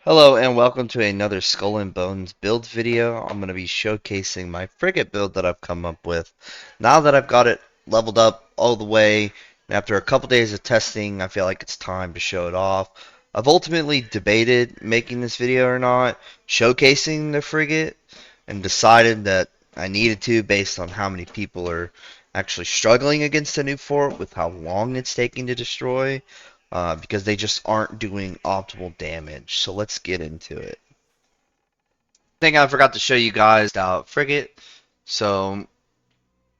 Hello and welcome to another Skull and Bones build video. I'm going to be showcasing my frigate build that I've come up with. Now that I've got it leveled up all the way, and after a couple days of testing, I feel like it's time to show it off. I've ultimately debated making this video or not, showcasing the frigate, and decided that I needed to based on how many people are actually struggling against the new fort with how long it's taking to destroy because they just aren't doing optimal damage. So let's get into it. I think I forgot to show you guys out frigate. So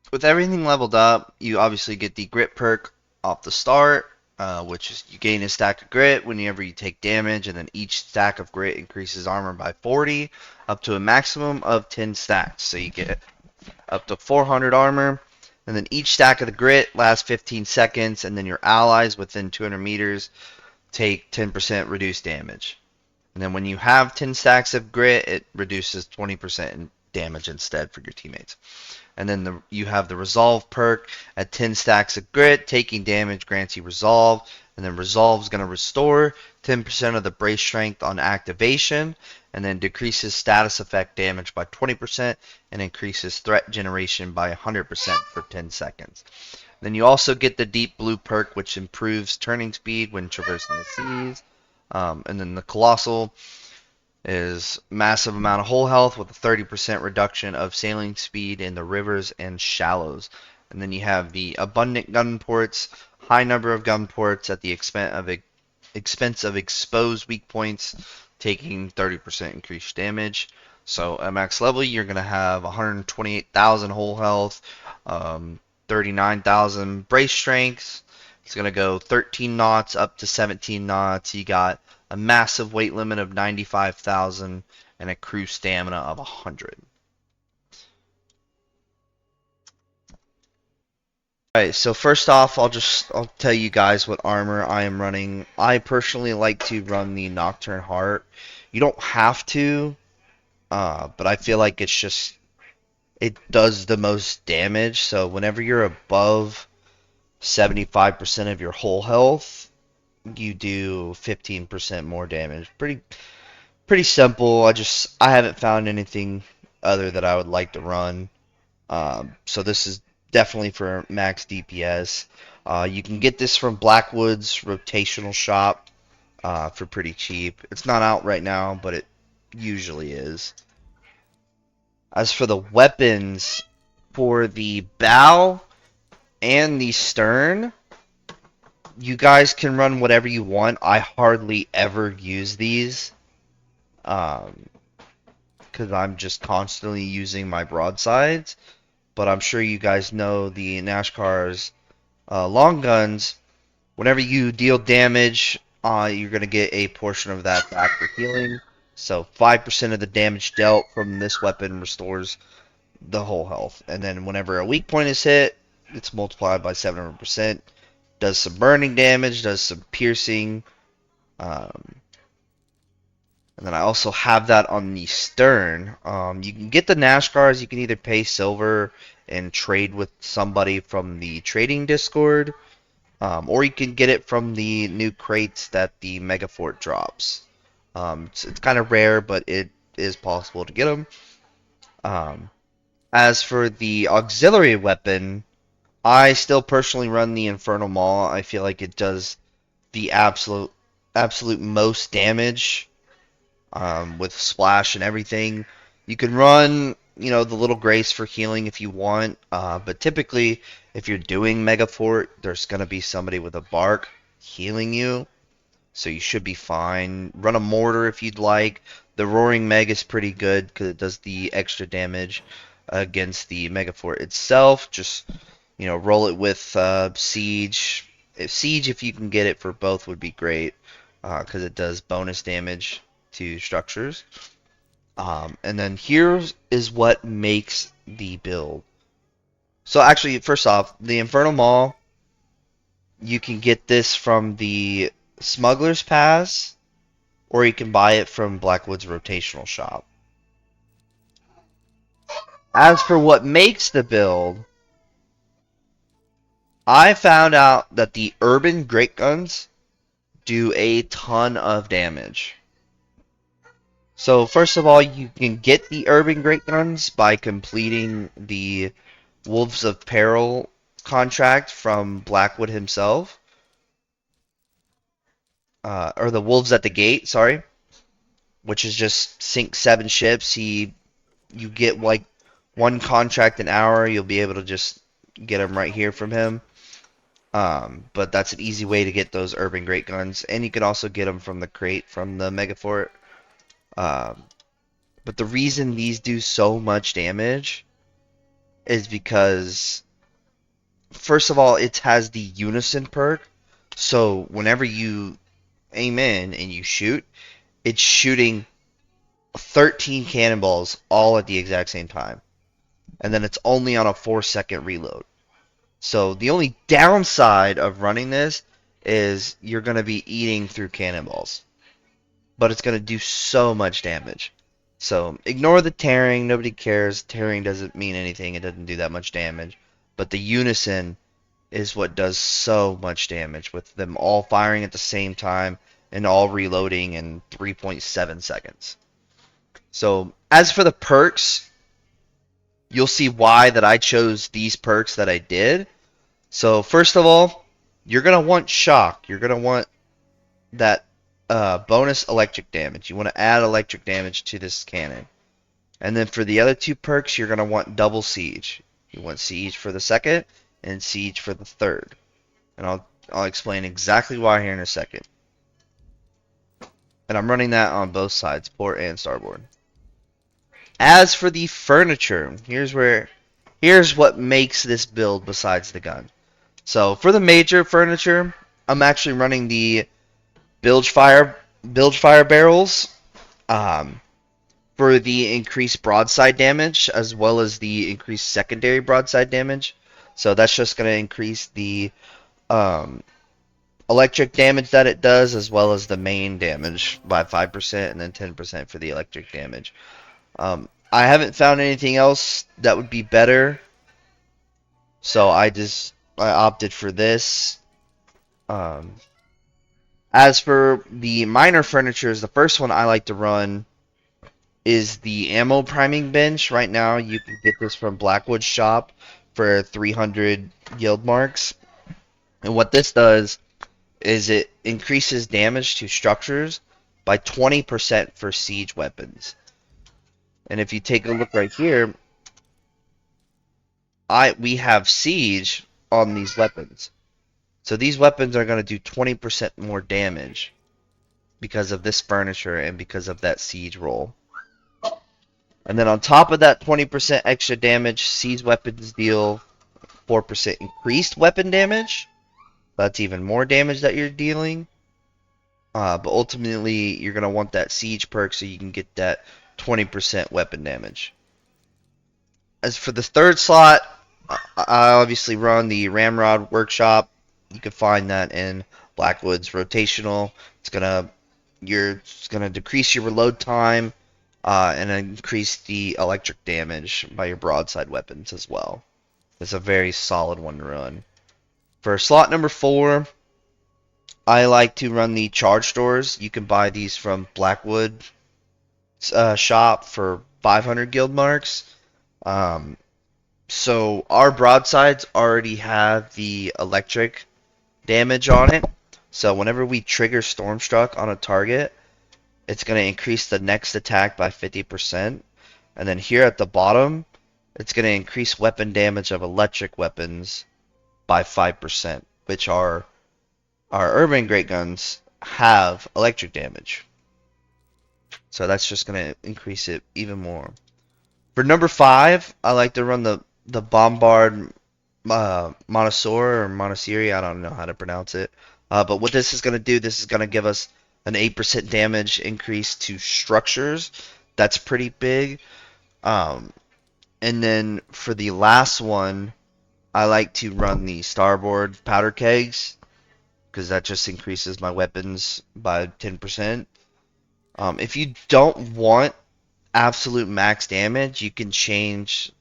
with everything leveled up, you obviously get the grit perk off the start, which is you gain a stack of grit whenever you take damage, and then each stack of grit increases armor by 40 up to a maximum of 10 stacks. So you get up to 400 armor. And then each stack of the grit lasts 15 seconds, and then your allies within 200 meters take 10% reduced damage. And then when you have 10 stacks of grit, it reduces 20% in damage instead for your teammates. And then you have the resolve perk at 10 stacks of grit. Taking damage grants you resolve. And then resolve is going to restore 10% of the brace strength on activation. And then decreases status effect damage by 20% and increases threat generation by 100% for 10 seconds. Then you also get the deep blue perk, which improves turning speed when traversing the seas. And then the colossal is massive amount of hull health with a 30% reduction of sailing speed in the rivers and shallows. And then you have the abundant gun ports, high number of gun ports at the expense of exposed weak points, taking 30% increased damage. So at max level, you're going to have 128,000 hull health, 39,000 brace strength. It's going to go 13 knots up to 17 knots. You got a massive weight limit of 95,000 and a crew stamina of 100. Alright, so first off, I'll tell you guys what armor I am running. I personally like to run the Nocturne Heart. You don't have to, but I feel like it does the most damage. So whenever you're above 75% of your whole health, you do 15% more damage. Pretty simple. I haven't found anything other that I would like to run. So this is definitely for max DPS. You can get this from Blackwood's rotational shop for pretty cheap. It's not out right now, but it usually is. As for the weapons, for the bow and the stern, you guys can run whatever you want. I hardly ever use these. Because I'm just constantly using my broadsides. But I'm sure you guys know the Nashkar's long guns. Whenever you deal damage, you're going to get a portion of that back for healing. So 5% of the damage dealt from this weapon restores the whole health. And then whenever a weak point is hit, it's multiplied by 700%. Does some burning damage, does some piercing. Um, And then I also have that on the stern. You can get the Nashcars. You can either pay silver and trade with somebody from the trading Discord, or you can get it from the new crates that the Megafort drops. It's kind of rare, but it is possible to get them. Um, as for the auxiliary weapon, I still personally run the Infernal Maul. I feel like it does the absolute most damage with splash and everything. You can run, the little grace for healing if you want, but typically, if you're doing Mega Fort, there's going to be somebody with a bark healing you, so you should be fine. Run a mortar if you'd like. The Roaring Meg is pretty good because it does the extra damage against the Mega Fort itself. Just, roll it with Siege. Siege, if you can get it for both, would be great because it does bonus damage to structures. And then here is what makes the build. So actually, first off, the Infernal Maul, you can get this from the Smuggler's Pass, or you can buy it from Blackwood's rotational shop. As for what makes the build, I found out that the Urban Great Guns do a ton of damage. So first of all, you can get the urban great guns by completing the Wolves of Peril contract from Blackwood himself, or the Wolves at the Gate, sorry, which is just sink 7 ships. You get like one contract an hour. You'll be able to just get them right here from him. But that's an easy way to get those urban great guns, and you can also get them from the crate from the Mega Fort. Um, but the reason these do so much damage is because, first of all, it has the unison perk. So whenever you aim in and you shoot, it's shooting 13 cannonballs all at the exact same time. And then it's only on a 4-second reload. So the only downside of running this is you're going to be eating through cannonballs. But it's going to do so much damage. So ignore the tearing. Nobody cares. Tearing doesn't mean anything. It doesn't do that much damage. But the unison is what does so much damage with them all firing at the same time and all reloading in 3.7 seconds. So as for the perks, you'll see why that I chose these perks that I did. So first of all, you're going to want shock. You're going to want that bonus electric damage. You want to add electric damage to this cannon. And then for the other 2 perks, you're going to want double siege. You want siege for the second and siege for the third. And I'll explain exactly why here in a second. And I'm running that on both sides, port and starboard. As for the furniture, here's what makes this build besides the gun. So for the major furniture, I'm actually running the bilge fire barrels for the increased broadside damage as well as the increased secondary broadside damage. So that's just going to increase the electric damage that it does as well as the main damage by 5% and then 10% for the electric damage. I haven't found anything else that would be better, so I opted for this. As for the minor furnitures, the first one I like to run is the ammo priming bench. Right now, you can get this from Blackwood's shop for 300 guild marks. And what this does is it increases damage to structures by 20% for siege weapons. And if you take a look right here, we have siege on these weapons. So these weapons are going to do 20% more damage because of this furniture and because of that siege roll. And then on top of that 20% extra damage, siege weapons deal 4% increased weapon damage. That's even more damage that you're dealing. But ultimately, you're going to want that siege perk so you can get that 20% weapon damage. As for the third slot, I obviously run the Ramrod Workshop. You can find that in Blackwood's rotational. It's gonna decrease your reload time and increase the electric damage by your broadside weapons as well. It's a very solid one to run. For slot number 4, I like to run the charge stores. You can buy these from Blackwood shop for 500 guild marks. So our broadsides already have the electric damage on it. So whenever we trigger Stormstruck on a target, it's going to increase the next attack by 50%. And then here at the bottom, it's going to increase weapon damage of electric weapons by 5%, which our urban great guns have electric damage. So that's just going to increase it even more. For number 5, I like to run the Bombard Montessori or Montessori, I don't know how to pronounce it. But what this is going to do, this is going to give us an 8% damage increase to structures. That's pretty big. And then for the last one, I like to run the starboard powder kegs because that just increases my weapons by 10%. If you don't want absolute max damage, you can change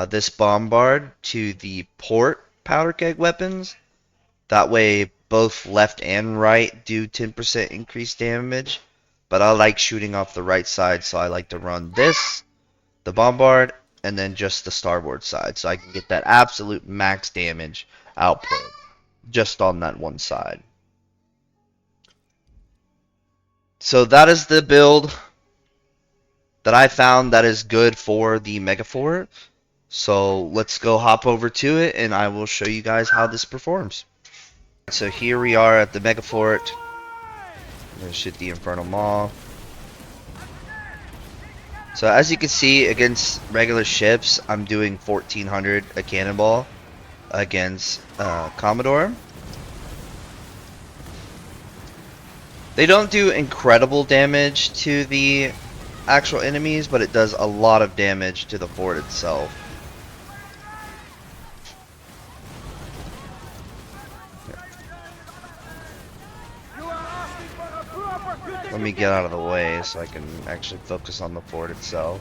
this bombard to the port powder keg weapons. That way both left and right do 10% increased damage. but I like shooting off the right side, so I like to run this, the bombard, and then just the starboard side, so I can get that absolute max damage output just on that one side. So that is the build that I found that is good for the Mega Fort. So let's go hop over to it and I will show you guys how this performs. So here we are at the Mega Fort. I'm going to shoot the Infernal Maw. So as you can see, against regular ships, I'm doing 1400 a cannonball against Commodore. They don't do incredible damage to the actual enemies, but it does a lot of damage to the fort itself. Let me get out of the way so I can actually focus on the fort itself.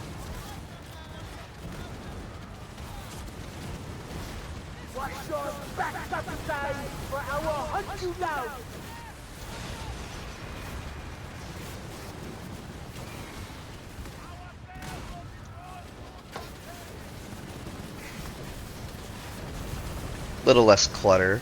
Little less clutter.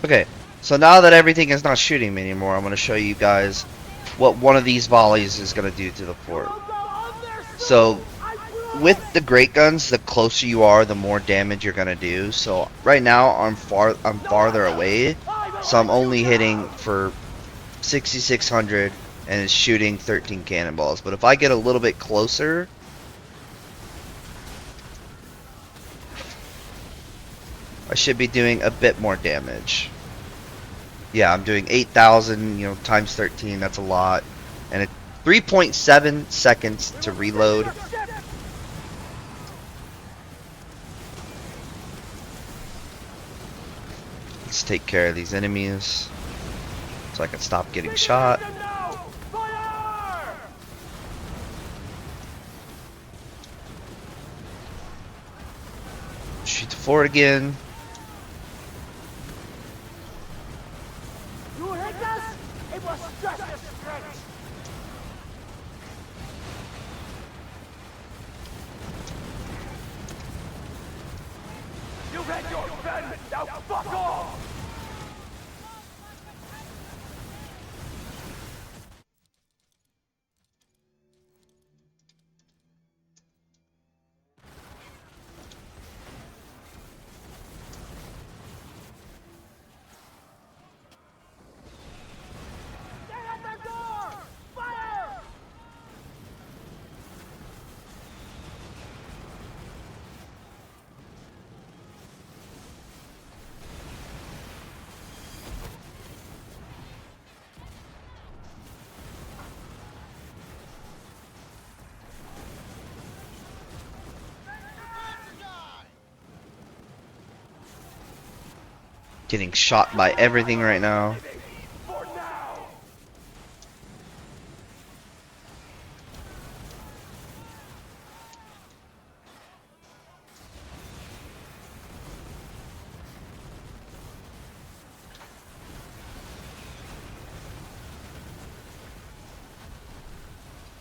Okay, so now that everything is not shooting me anymore, I'm going to show you guys what one of these volleys is going to do to the fort. So, with the great guns, the closer you are, the more damage you're going to do. So, right now, I'm farther away, so I'm only hitting for 6,600 and it's shooting 13 cannonballs. But if I get a little bit closer, I should be doing a bit more damage. Yeah, I'm doing 8,000, you know, times 13, that's a lot. And it's 3.7 seconds to reload. Let's take care of these enemies so I can stop getting shot. Shoot the fort again. You've had your vengeance, now fuck off! Getting shot by everything right now.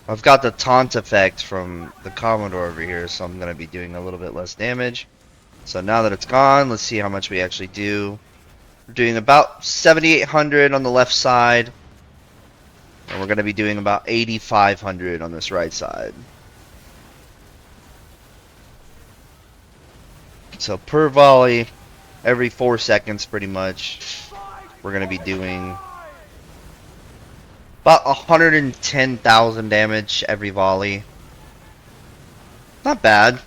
I've got the taunt effect from the Commodore over here, so I'm going to be doing a little bit less damage. So now that it's gone, let's see how much we actually do. We're doing about 7,800 on the left side, and we're going to be doing about 8,500 on this right side. So per volley, every 4 seconds pretty much, we're going to be doing about 110,000 damage every volley. Not bad.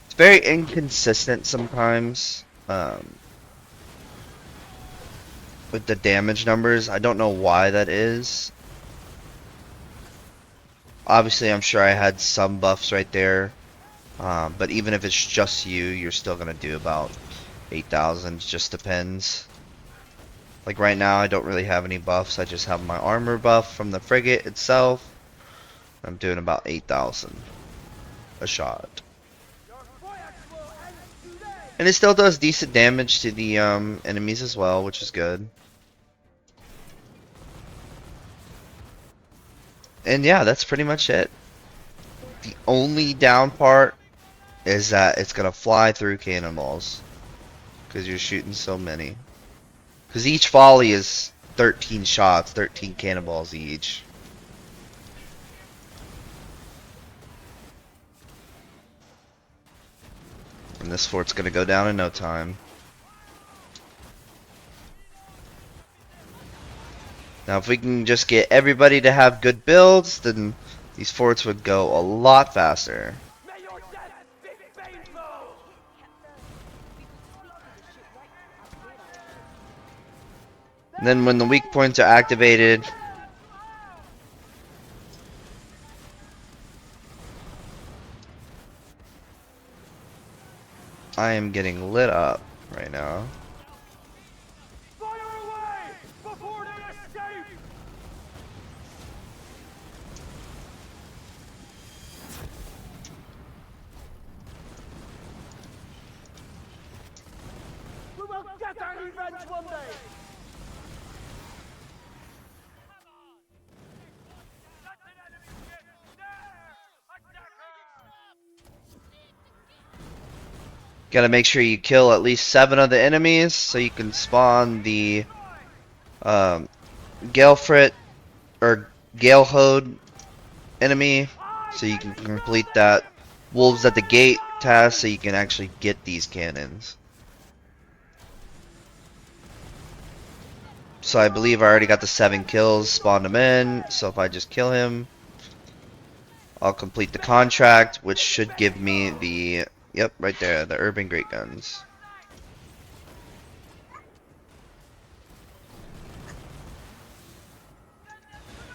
It's very inconsistent sometimes with the damage numbers. I don't know why that is. Obviously, I'm sure I had some buffs right there. But even if it's just you, you're still going to do about 8,000. It just depends. Like right now, I don't really have any buffs. I just have my armor buff from the frigate itself. I'm doing about 8,000 a shot. And it still does decent damage to the enemies as well, which is good. And yeah, that's pretty much it. The only down part is that it's gonna fly through cannonballs because you're shooting so many. Because each volley is 13 shots, 13 cannonballs each. And this fort's gonna go down in no time. Now if we can just get everybody to have good builds, then these forts would go a lot faster. And then when the weak points are activated, I am getting lit up right now. Gotta make sure you kill at least 7 of the enemies so you can spawn the Galefrit or Galehode enemy so you can complete that Wolves at the Gate task so you can actually get these cannons. So I believe I already got the 7 kills, spawned him in, so if I just kill him, I'll complete the contract, which should give me the, yep, right there, the Urban Great Guns.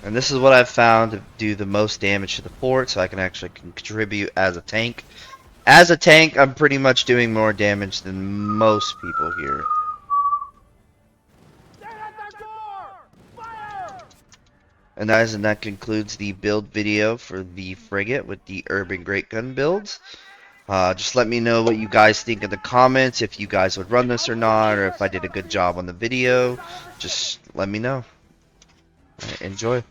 And this is what I've found to do the most damage to the fort, so I can actually contribute as a tank. As a tank, I'm pretty much doing more damage than most people here. And that concludes the build video for the frigate with the Urban Great Gun builds. Just let me know what you guys think in the comments, if you guys would run this or not, or if I did a good job on the video. Just let me know. Enjoy.